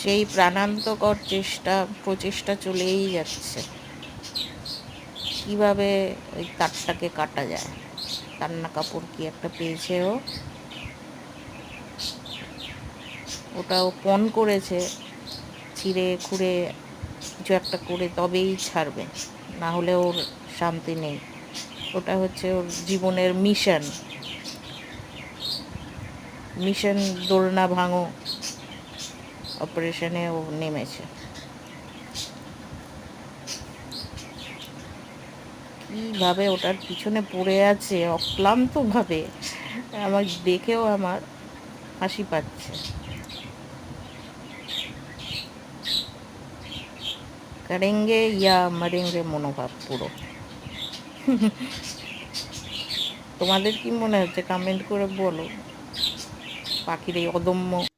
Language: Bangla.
সেই প্রাণান্তকর প্রচেষ্টা চলেই যাচ্ছে, কিভাবে ওই তারটাকে কাটা যায়। কান্না কাপড় কি একটা পেয়েছে ওটাও পণ করেছে, ছিঁড়ে খুঁড়ে কিছু একটা করে তবেই ছাড়বে, না হলে ওর শান্তি নেই। ওটা হচ্ছে ওর জীবনের মিশন দোলনা ভাঙো অপারেশনে ও নেমেছে। কীভাবে ওটার পিছনে পড়ে আছে অক্লান্তভাবে, আমার দেখেও আমার হাসি পাচ্ছে। করেঙ্গে ইয়া মরেঙ্গে মনোভাব পুরো। তোমাদের কি মনে হচ্ছে কমেন্ট করে বলো। পাখির এই অদম্য